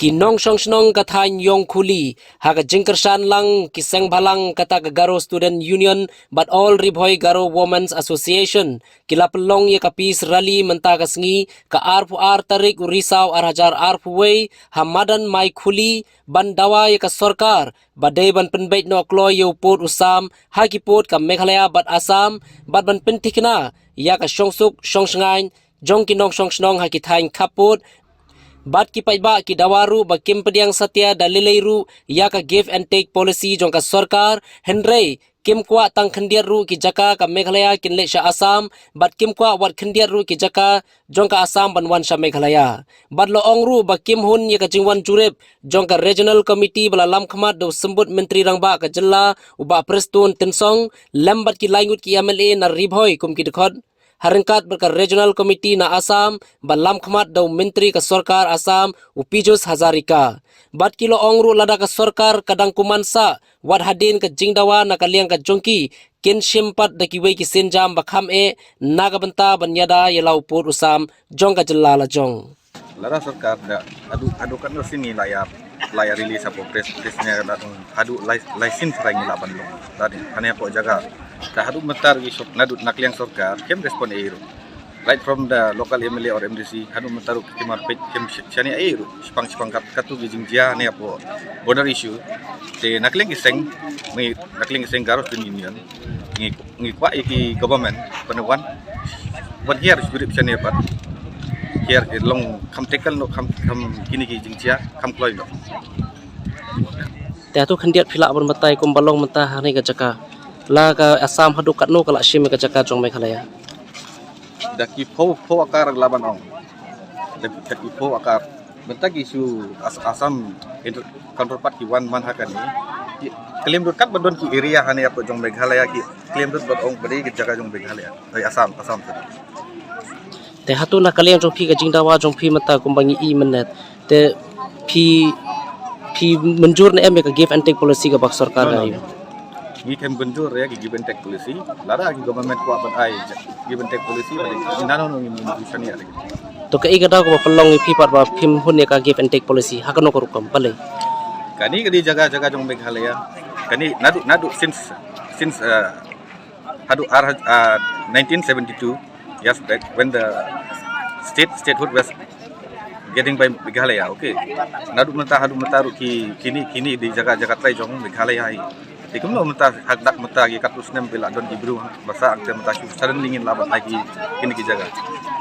Kinong song kathan yong kuli haga jingkersan lang kisang balang kata Garo Student Union but all Ribhoy Garo Women's Association kilapelong ye kapis rally mentagas ngi ka arpu ar tarik urisau arhajar arpu way hamadan mai kuli bandawa ye ka sarkar badai ban penbait no klo ye upot usam hakipot ka Meghalaya bat Assam bat ban pentikna ya ka songsuk songsngain jong kinong songsnong hakithain kapot Bat ki paiba ki dawaru ba kim pediang satya dalileiru ya ka give and take policy jong ka sarkar henrei kim kwa tang khandiar ru ki jaka ka Meghalaya kinle sha Assam bat kim kwa wat khandiar ru ki jaka jong ka Assam banwan sha Meghalaya bat lo ong ru ba kim hun ye ka jingwan jurep jong ka regional committee bala lam khmat do sembut menteri rangba ka jilla uba prestun tensong lambat ki langut ki MLA na Ribhoy kum ki dekhod Harengkat berka Regional Committee na Assam balam khmat daw menteri ka sarkar Assam Upijus Hazarika. Bat kilo ongru lada ka sarkar kadang kumansa wad hadin ka jingdawa na kaliang ka jongki kin shimpat da kiway ki sinjam bakham nagabanta banyada yalau pur usam jong ka jalala jong. Lara sarkar da adu kan sini layar rilis apa presnya datang adu license rai laban long. Tadi hanya po jaga dah adu mentar gi sok nadut nakliang sarkar kem respon air right from the local MLA or MDC adu mentar kem arpet kem chani air spang katu gi jingjia ne apo border issue te nakliang iseng mi nakliang iseng Garo Student Union ngi kwa iki government penewan one here spirit chani pat here long kam tekel no kam kini gi jingjia kam kloi no Te atu khandiat phila bon matai kum balong mata hani ka jaka la ka Assam hadu katno kala shim ka jaka jong Meghalaya daki po akar laban ong daki po akar bentagi isu Assam counterpart ki wan man hakani claim dot kat badon ki area hani apa jong Meghalaya ki claim dot bad ong bari ki jaga jong Meghalaya ai Assam te hatu na kaliang jong phi ka jingdawa jong phi mata kumbangi I menet te phi menjur na em ka give and take policy ka bak sarkar ai we can benjur ya ki give and take policy lara ki government ko apan ai give and take policy nano no institution ya to ka igada ko pelong phi par ba phim hun ka give and take policy hakano ko rukam pale kani kadi jaga jong Meghalaya kani nadu since hadu 1972 years back when the statehood was getting by Meghalaya okay hadu mentaru ki kini di jaga trai jong Meghalaya ai ikum lo menta hakdak menta gi katus nem pela don ibru basa akte menta sudden lingin laban lagi kini ki jaga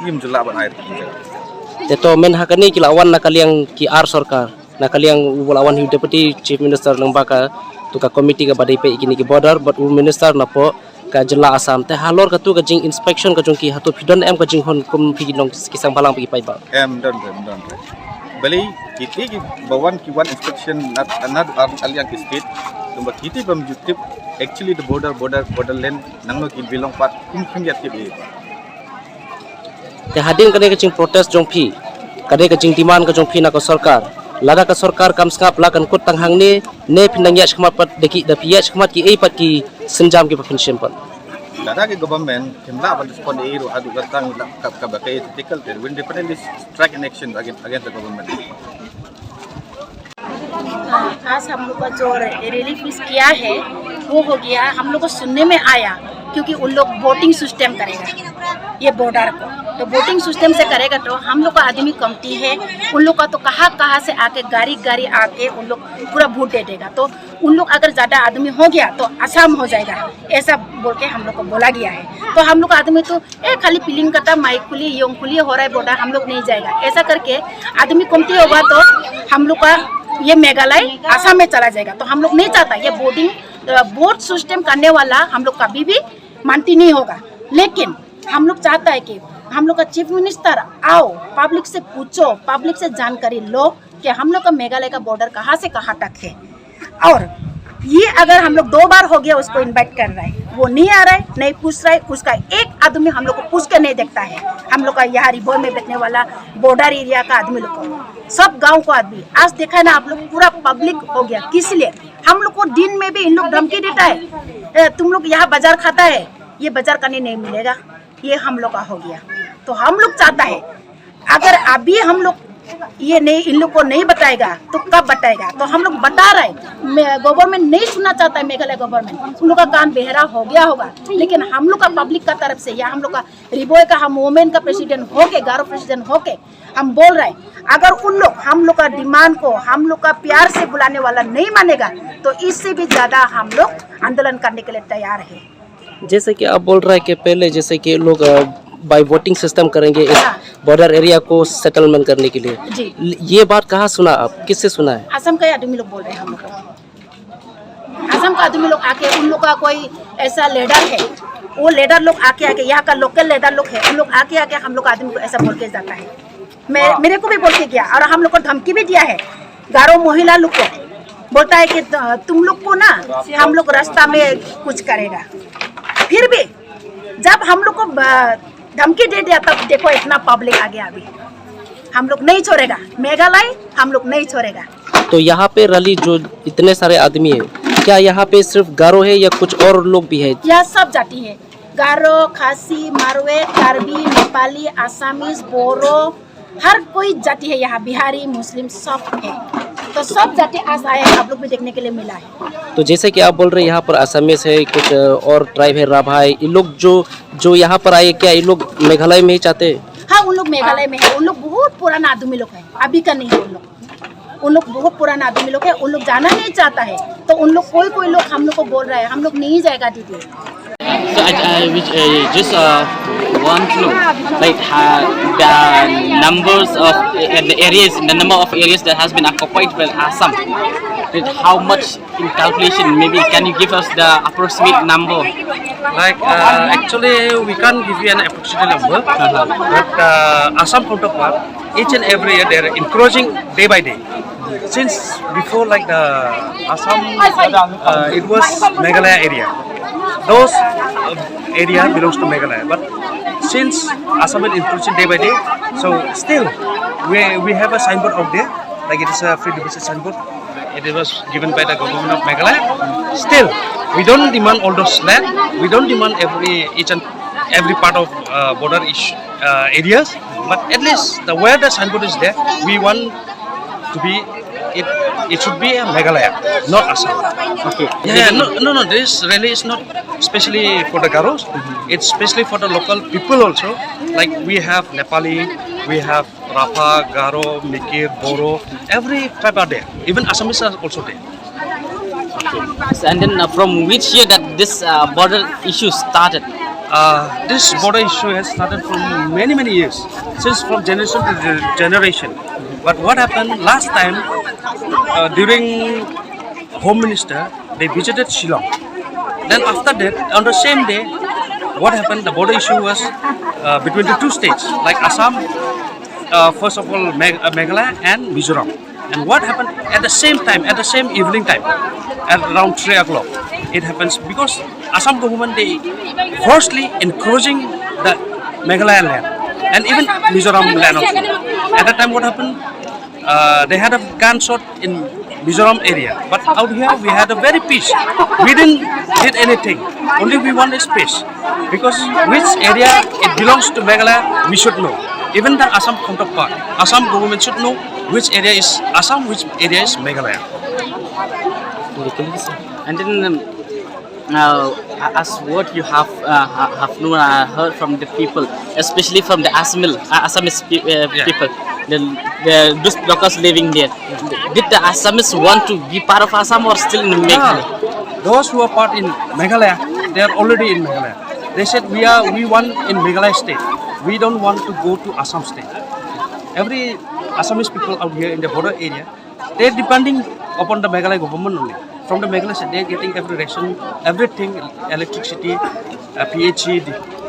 im jula ban air ki jaga teto men hakani kilawan na kaliang ki ar sarkar na kaliang ulawan hi deputy chief minister nang baka tu ka committee ka badai pe kini ki border but minister na po ka jilla Assam te halor ka tu ka jing inspection ka jong ki hatu phidon em ka jing hon kum phi long kisang balang pi pai ba em don bali kiti ki bawan ki one inspection not aliang ki state tumba kiti bam jutip actually the borderland nangno ki belong part kum yat ki be te hadin kane ka jing protest jong phi kane ka jing demand ka jong phi na ka sarkar lada ka sarkar kam skap la kan kut tanghang ne phinang ya khmat pat deki da piya khmat ki ei pat ki senjam ki phin simpat lada ki government kimla ban respond ero adu gatang ka bakai ethical there when definitely strike an action against the government आज हम लोग का जो relief किया है वो हो गया हम लोग को सुनने में आया क्योंकि उन लोग वोटिंग सिस्टम करेगा ये बॉर्डर को तो वोटिंग सिस्टम से करेगा तो हम लोग का आदमी कमती है उन लोग का तो कहाँ से आके गाड़ी आके उन लोग पूरा वोट दे देगा तो उन लोग अगर ज़्यादा आदमी हो गया तो आसाम हो जाएगा ऐसा बोल के हम लोग को बोला गया है तो हम लोग का आदमी तो खाली पिलिंग करता माइक खुली योंग खुली हो रहा है बॉर्डर हम लोग नहीं जाएगा ऐसा करके आदमी कमती होगा तो हम लोग का ये मेघालय आसाम में चला जाएगा तो हम लोग नहीं चाहता ये वोट सिस्टम करने वाला हम लोग कभी भी मानती नहीं होगा लेकिन हम लोग चाहता है कि हम लोग का चीफ मिनिस्टर आओ पब्लिक से पूछो पब्लिक से जानकारी लो कि हम लोग का मेघालय का बॉर्डर कहाँ से कहाँ तक है और ये अगर हम लोग 2 बार हो गया उसको इनवाइट कर रहा है वो नहीं आ रहा है नहीं पूछ रहा है उसका एक आदमी हम लोग को पूछ के नहीं देखता है हम लोग का यहाँ रिभोर में बैठने वाला बॉर्डर एरिया का आदमी लोग को सब गांव को आदमी आज देखा है ना आप लोग पूरा पब्लिक हो गया किस लिए हम लोग को दिन में भी इन लोग धमकी देता है तुम लोग यहाँ बाजार खाता है ये बाजार करने नहीं मिलेगा ये हम लोग का हो गया तो हम लोग चाहता है अगर अभी हम लोग ये नहीं, इन लोग को नहीं बताएगा तो कब बताएगा? तो हम लोग बता रहे, गवर्नमेंट नहीं सुनना चाहता है, मेघालय गवर्नमेंट, उन लोग का कान बहरा हो गया होगा। लेकिन हम लोग का पब्लिक का तरफ से या हम लोग का रिबोय का, हम वोमेन का प्रेसिडेंट होके, गारो प्रेसिडेंट होके हम बोल रहे हैं, अगर उन लोग हम लोग का डिमांड को, हम लोग का प्यार से बुलाने वाला नहीं मानेगा तो इससे भी ज्यादा हम लोग आंदोलन करने के लिए तैयार है। जैसे कि आप बोल रहे हैं कि पहले जैसे कि लोग बाय वोटिंग सिस्टम करेंगे इस बॉर्डर एरिया को सेटलमेंट करने के लिए, जी। ये बात कहाँ सुना आप, किससे सुना है? असम का आदमी लोग बोल रहे हैं हम लोग को। असम का आदमी लोग आके, उन लोग का कोई ऐसा लीडर है, वो लीडर लोग आके यहाँ का लोकल लीडर लोग है, उन लोग आके हम लोग आदमी को ऐसा बोल के जाता है। मेरे को भी बोल के गया और हम लोग को धमकी भी दिया है। गारो महिला लोग को बोलता है कि तुम लोग को ना हम लोग रास्ता में कुछ करेगा। फिर भी जब हम लोग को धमकी दे दिया तब देखो इतना पब्लिक आ गया। अभी हम लोग नहीं छोड़ेगा, मेघालय हम लोग नहीं छोड़ेगा। तो यहाँ पे रैली जो इतने सारे आदमी है, क्या यहाँ पे सिर्फ गारो है या कुछ और लोग भी है? यह सब जाति है, गारो, खासी, मारवे, कार्बी, नेपाली, आसामीज, बोरो, हर कोई जाति है यहाँ, बिहारी, मुस्लिम सब है। तो सब जाति आज आए हैं, आप लोग भी देखने के लिए मिला है। तो जैसे कि आप बोल रहे हैं यहाँ पर असमीज है, कुछ और ट्राइब है, राभा है, ये लोग जो यहाँ पर आए, क्या ये लोग मेघालय में ही चाहते हैं? हाँ, उन लोग मेघालय में है। उन लोग बहुत पुराना आदमी लोग है, अभी का नहीं है। उन लोग बहुत पुराना आदमी लोग है। उन लोग जाना नहीं चाहता है, तो उन लोग कोई लोग हम लोग को बोल रहा है हम लोग नहीं जाएगा दीदी। So I just want to know, like the numbers of the areas, the number of areas that has been occupied by Assam. That how much in calculation? Maybe can you give us the approximate number? Like actually we can't give you an approximate number, but Assam counterpart, each and every year they are encouraging day by day. Since before like the Assam, it was Meghalaya area. Those area belongs to Meghalaya, but since Assam is encouraging day by day, so still we have a signboard out there, like it is a free deposit signboard. It was given by the government of Meghalaya. Still, we don't demand all those land. We don't demand each and every part of border areas. But at least where the signboard is there, we want to be. It should be a Meghalaya, not Assam. Okay. Yeah, no. This rally is not especially for the Garos. It's especially for the local people also. Like we have Nepali, we have Rafa, Garo, Mikir, Boro. Every tribe are there. Even Assamese are also there. And then from which year that this border issue started? This border issue has started from many years, since from generation to generation. But what happened last time during Home Minister, they visited Shillong. Then after that, on the same day, what happened? The border issue was between the two states, like Assam, first of all Meghalaya and Mizoram. And what happened at the same time, at the same evening time, at around 3 o'clock, it happens because Assam government they firstly encouraging the Meghalaya land and even Mizoram land also. At that time, what happened? They had a gun shot in Mizoram area, but out here we had a very peace. We didn't did anything. Only we want a space because which area it belongs to Meghalaya, we should know. Even the Assam counterpart, Assam government should know which area is Assam, which area is Meghalaya. And then as what you have heard from the people, especially from the Assamese people, those locals living there, did the Assamese want to be part of Assam or still in Meghalaya? Those who are part in Meghalaya, they are already in Meghalaya. They said we want in Meghalaya state. We don't want to go to Assam state. Every Assamese people out here in the border area, they are depending upon the Meghalaya government only. From the Meghalaya state, they are getting every ration, everything, electricity, PHE,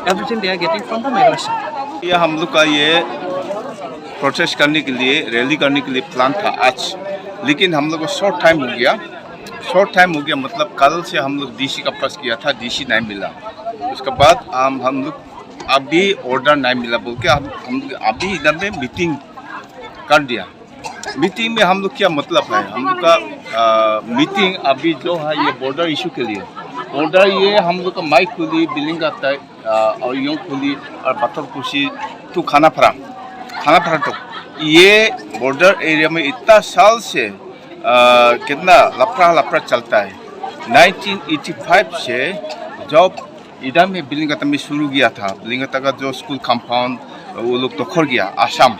everything they are getting from the Meghalaya state. ये हम लोग का ये protest करने के लिए, rally करने के लिए प्लान था आज, लेकिन हम लोग को शॉर्ट टाइम हो गया। मतलब कल से हम लोग डीसी का पास किया था, डीसी नहीं मिला। उसके बाद हम लोग अभी ऑर्डर नहीं मिला बोल के हम लोग अभी इधर में मीटिंग कर दिया। मीटिंग में हम लोग क्या मतलब है, हम लोग का मीटिंग अभी जो है ये बॉर्डर इशू के लिए। बॉर्डर ये हम लोग का माइक खुली, बिलिंग आता है और यूँ खुली और बतौर खुशी तो खाना फरा तो ये बॉर्डर एरिया में इतना साल से कितना लफड़ा चलता है। 1985 से जब इधर में बिलिंगता में शुरू किया था, बिलिंगता का जो स्कूल कंपाउंड वो लोग तो खोल गया आसाम।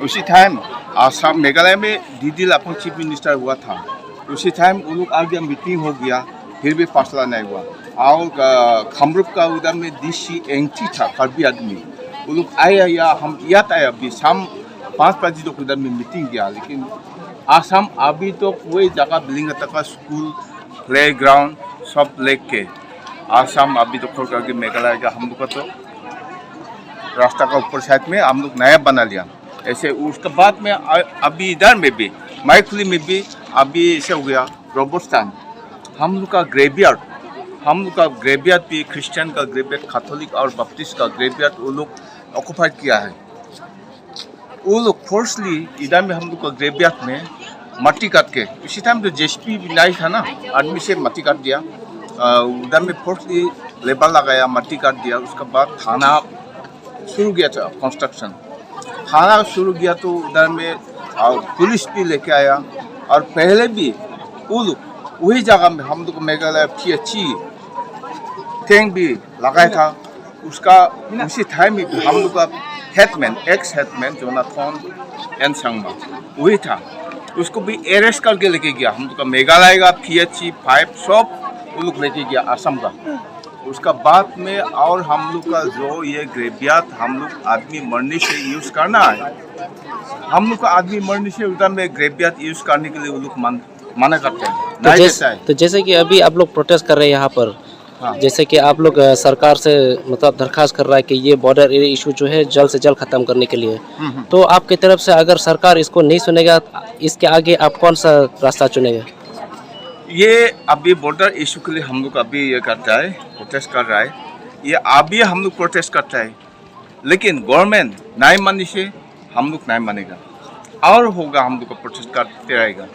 उसी टाइम आसाम मेघालय में डीडी लापंग चीफ मिनिस्टर हुआ था। उसी टाइम वो लोग आ गया, मीटिंग हो गया, फिर भी फैसला नहीं हुआ। और खमरुप का उधर में डीसी एंटी था, कार्बी आदमी, वो लोग आया या हम याद आया अभी शाम 5 बजे तो उधर में मीटिंग किया। लेकिन आसाम अभी तो वही जगह बिलिंगता का स्कूल प्ले ग्राउंड सब लेके आसाम अभी तो खोल करके मेघालय का हम लोग का तो रास्ता का ऊपर साइड में हम लोग नया बना लिया। ऐसे उसके बाद में अभी इधर में भी माइखुली में भी अभी ऐसे हो गया। रोबोस्तान हम लोग का ग्रेवयार्ड, हम लोग का ग्रेवयार्ड भी क्रिश्चियन का ग्रेवयार्ड, कैथोलिक और बप्टिस्ट का ग्रेवयार्ड वो लोग ऑक्युपाइड किया है। वो लोग फोर्सली इधर में हम लोग का ग्रेवयार्ड में मट्टी काट के, उसी टाइम तो जेसीबी भी नहीं था ना, आदमी से मट्टी काट दिया। उधर में फोर्सली लेबर लगाया, मट्टी काट दिया। उसके बाद थाना शुरू किया था, कंस्ट्रक्शन थाना शुरू किया तो उधर में पुलिस भी लेके आया। और पहले भी वो लोग वही जगह में हम लोग मेघालय PHE टैंक भी लगाया था। उसका उसी टाइम में हम लोग का headman, ex headman Jonathan N Sangma वही था, उसको भी अरेस्ट करके लेके गया। हम लोग का मेघालय का PHE 5 सब वो लोग लेके गया आसाम का। उसका बाद में और हम लोग का जो ये ग्रेवयार्ड हम लोग आदमी मरने से यूज़ करना है, हम लोग का आदमी मरने से उधर में ग्रेवयार्ड यूज़ करने के लिए वो लोग मना करते हैं। तो जैसे कि अभी आप लोग प्रोटेस्ट कर रहे हैं यहाँ पर, हाँ। जैसे कि आप लोग सरकार से मतलब दरखास्त कर रहा है कि ये बॉर्डर एरिया इशू जो है जल्द से जल्द खत्म करने के लिए, तो आपकी तरफ से अगर सरकार इसको नहीं सुनेगा, इसके आगे आप कौन सा रास्ता चुनेंगे? ये अभी बॉर्डर इशू के लिए हम लोग अभी ये करता है, प्रोटेस्ट कर रहा है। ये अभी हम लोग प्रोटेस्ट करता है, लेकिन गवर्नमेंट नहीं मानने से हम लोग नहीं मानेगा और होगा, हम लोग का प्रोटेस्ट करते रहेगा।